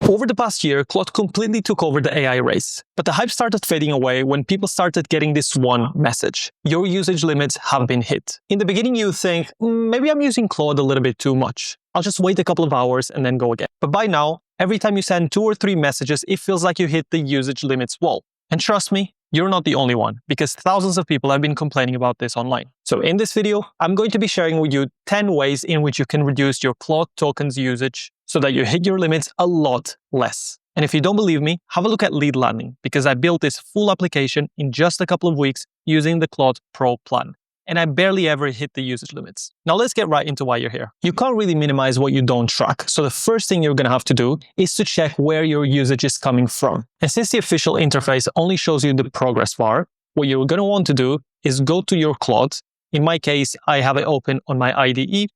Over the past year, Claude completely took over the AI race, but the hype started fading away when people started getting this one message: your usage limits have been hit. In the beginning, you think, maybe I'm using Claude a little bit too much. I'll just wait a couple of hours and then go again. But by now, every time you send 2 or 3 messages, it feels like you hit the usage limits wall. And trust me, you're not the only one, because thousands of people have been complaining about this online. So in this video, I'm going to be sharing with you 10 ways in which you can reduce your Claude tokens usage so that you hit your limits a lot less. And if you don't believe me, have a look at Lead Landing, because I built this full application in just a couple of weeks using the Claude Pro plan. And I barely ever hit the usage limits. Now let's get right into why you're here. You can't really minimize what you don't track. So the first thing you're going to have to do is to check where your usage is coming from. And since the official interface only shows you the progress bar, what you're going to want to do is go to your Claude. In my case, I have it open on my IDE,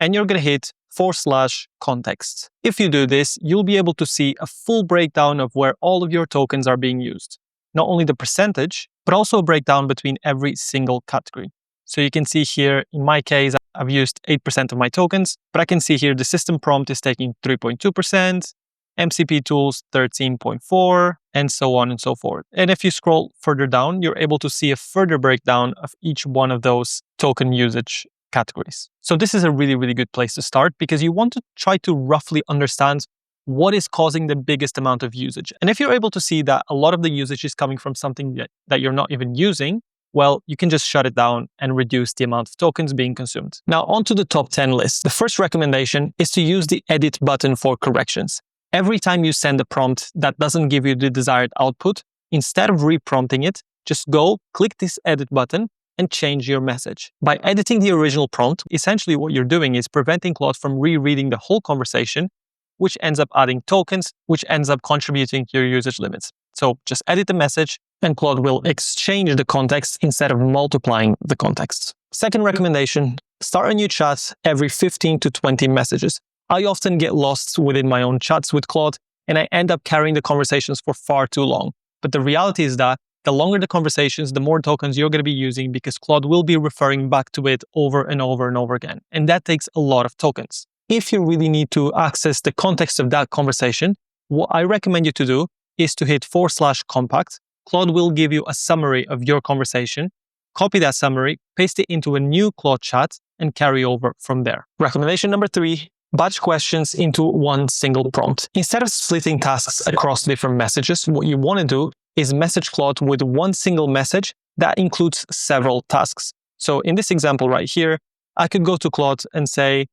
and you're going to hit /context. If you do this, you'll be able to see a full breakdown of where all of your tokens are being used. Not only the percentage, but also a breakdown between every single category. So you can see here, in my case, I've used 8% of my tokens, but I can see here the system prompt is taking 3.2%, MCP tools 13.4%, and so on and so forth. And if you scroll further down, you're able to see a further breakdown of each one of those token usage categories. So this is a really, really good place to start, because you want to try to roughly understand what is causing the biggest amount of usage. And if you're able to see that a lot of the usage is coming from something that you're not even using, well, you can just shut it down and reduce the amount of tokens being consumed. Now, on to the top 10 list. The first recommendation is to use the edit button for corrections. Every time you send a prompt that doesn't give you the desired output, instead of reprompting it, just go, click this edit button, and change your message. By editing the original prompt, essentially what you're doing is preventing Claude from rereading the whole conversation, which ends up adding tokens, which ends up contributing to your usage limits. So just edit the message, and Claude will exchange the context instead of multiplying the context. Second recommendation, start a new chat every 15 to 20 messages. I often get lost within my own chats with Claude, and I end up carrying the conversations for far too long. But the reality is that the longer the conversations, the more tokens you're going to be using, because Claude will be referring back to it over and over and over again. And that takes a lot of tokens. If you really need to access the context of that conversation, what I recommend you to do is to hit /compact. Claude will give you a summary of your conversation. Copy that summary, paste it into a new Claude chat, and carry over from there. Recommendation number 3, batch questions into one single prompt. Instead of splitting tasks across different messages, what you want to do is message Claude with one single message that includes several tasks. So in this example right here, I could go to Claude and say,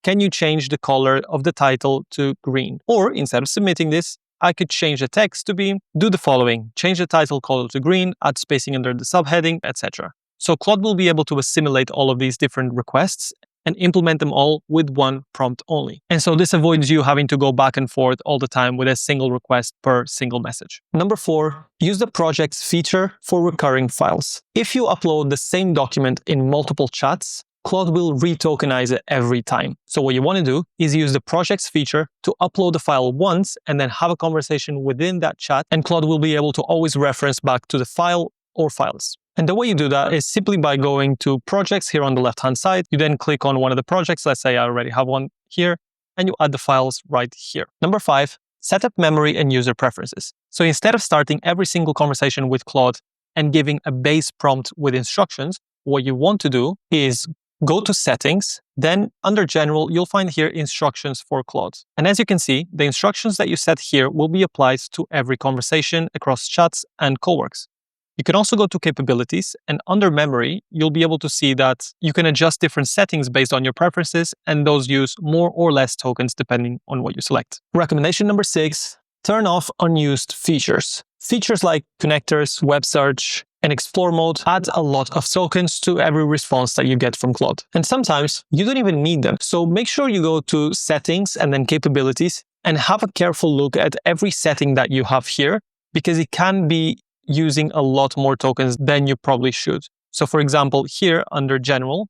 can you change the color of the title to green? Or instead of submitting this, I could change the text to be, do the following: change the title color to green, add spacing under the subheading, etc. So Claude will be able to assimilate all of these different requests and implement them all with one prompt only. And so this avoids you having to go back and forth all the time with a single request per single message. Number 4, use the projects feature for recurring files. If you upload the same document in multiple chats, Claude will retokenize it every time. So what you want to do is use the projects feature to upload the file once and then have a conversation within that chat, and Claude will be able to always reference back to the file or files. And the way you do that is simply by going to projects here on the left-hand side. You then click on one of the projects. Let's say I already have one here, and you add the files right here. Number 5, set up memory and user preferences. So instead of starting every single conversation with Claude and giving a base prompt with instructions, what you want to do is go to settings, then under general, you'll find here instructions for Claude. And as you can see, the instructions that you set here will be applied to every conversation across chats and coworks. You can also go to capabilities, and under memory, you'll be able to see that you can adjust different settings based on your preferences, and those use more or less tokens depending on what you select. Recommendation number 6, turn off unused features. Features like connectors, web search, and explore mode add a lot of tokens to every response that you get from Claude. And sometimes you don't even need them. So make sure you go to settings and then capabilities and have a careful look at every setting that you have here, because it can be using a lot more tokens than you probably should. So for example, here under general,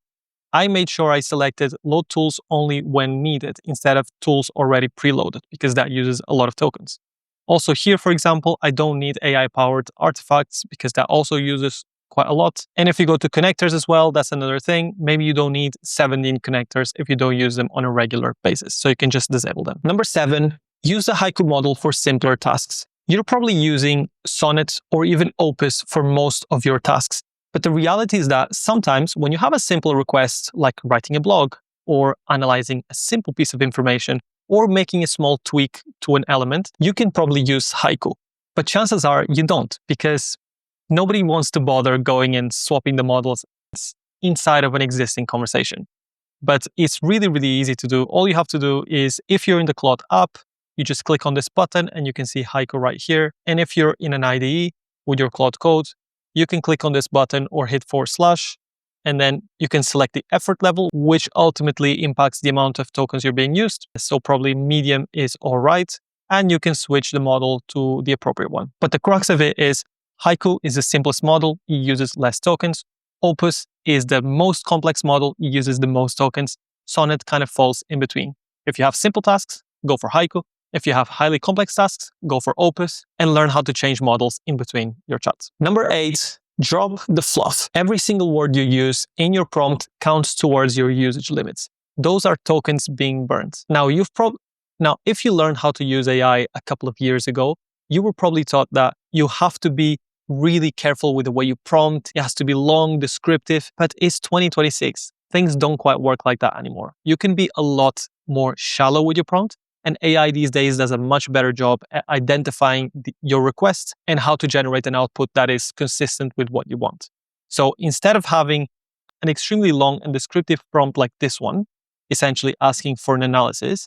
I made sure I selected load tools only when needed instead of tools already preloaded, because that uses a lot of tokens. Also here, for example, I don't need AI-powered artifacts because that also uses quite a lot. And if you go to connectors as well, that's another thing. Maybe you don't need 17 connectors if you don't use them on a regular basis. So you can just disable them. Number 7, use the Haiku model for simpler tasks. You're probably using Sonnet or even Opus for most of your tasks. But the reality is that sometimes when you have a simple request like writing a blog or analyzing a simple piece of information or making a small tweak to an element, you can probably use Haiku. But chances are you don't, because nobody wants to bother going and swapping the models inside of an existing conversation. But it's really, really easy to do. All you have to do is, if you're in the Claude app, you just click on this button and you can see Haiku right here. And if you're in an IDE with your Claude code, you can click on this button or hit /, and then you can select the effort level, which ultimately impacts the amount of tokens you're being used. So probably medium is all right. And you can switch the model to the appropriate one. But the crux of it is Haiku is the simplest model. It uses less tokens. Opus is the most complex model. It uses the most tokens. Sonnet kind of falls in between. If you have simple tasks, go for Haiku. If you have highly complex tasks, go for Opus and learn how to change models in between your chats. Number 8, drop the fluff. Every single word you use in your prompt counts towards your usage limits. Those are tokens being burned. Now, if you learned how to use AI a couple of years ago, you were probably taught that you have to be really careful with the way you prompt. It has to be long, descriptive, but it's 2026. Things don't quite work like that anymore. You can be a lot more shallow with your prompt, and AI these days does a much better job at identifying your request and how to generate an output that is consistent with what you want. So instead of having an extremely long and descriptive prompt like this one, essentially asking for an analysis,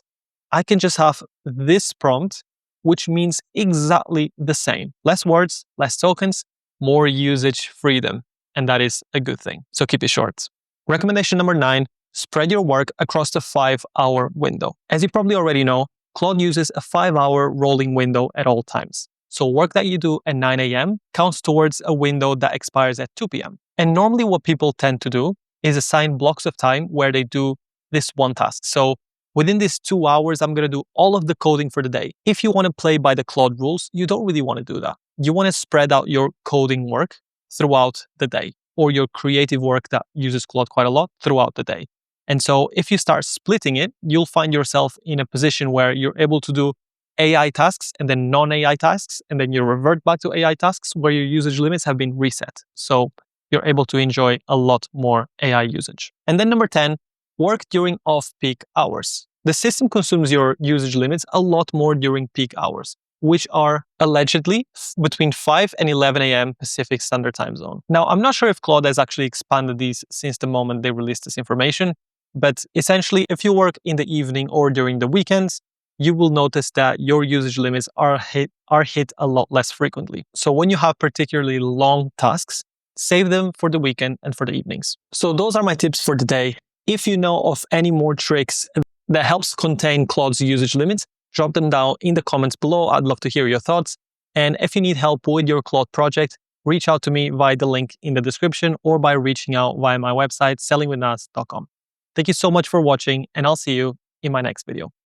I can just have this prompt, which means exactly the same. Less words, less tokens, more usage freedom. And that is a good thing. So keep it short. Recommendation number 9, spread your work across the 5-hour window. As you probably already know, Claude uses a 5-hour rolling window at all times. So work that you do at 9 a.m. counts towards a window that expires at 2 p.m. And normally what people tend to do is assign blocks of time where they do this one task. So within these 2 hours, I'm going to do all of the coding for the day. If you want to play by the Claude rules, you don't really want to do that. You want to spread out your coding work throughout the day, or your creative work that uses Claude quite a lot throughout the day. And so if you start splitting it, you'll find yourself in a position where you're able to do AI tasks and then non-AI tasks, and then you revert back to AI tasks where your usage limits have been reset. So you're able to enjoy a lot more AI usage. And then number 10, work during off-peak hours. The system consumes your usage limits a lot more during peak hours, which are allegedly between 5 and 11 a.m. Pacific Standard Time Zone. Now, I'm not sure if Claude has actually expanded these since the moment they released this information, but essentially, if you work in the evening or during the weekends, you will notice that your usage limits are hit a lot less frequently. So when you have particularly long tasks, save them for the weekend and for the evenings. So those are my tips for today. If you know of any more tricks that helps contain Claude's usage limits, drop them down in the comments below. I'd love to hear your thoughts. And if you need help with your Claude project, reach out to me via the link in the description or by reaching out via my website, sellingwithnas.com. Thank you so much for watching, and I'll see you in my next video.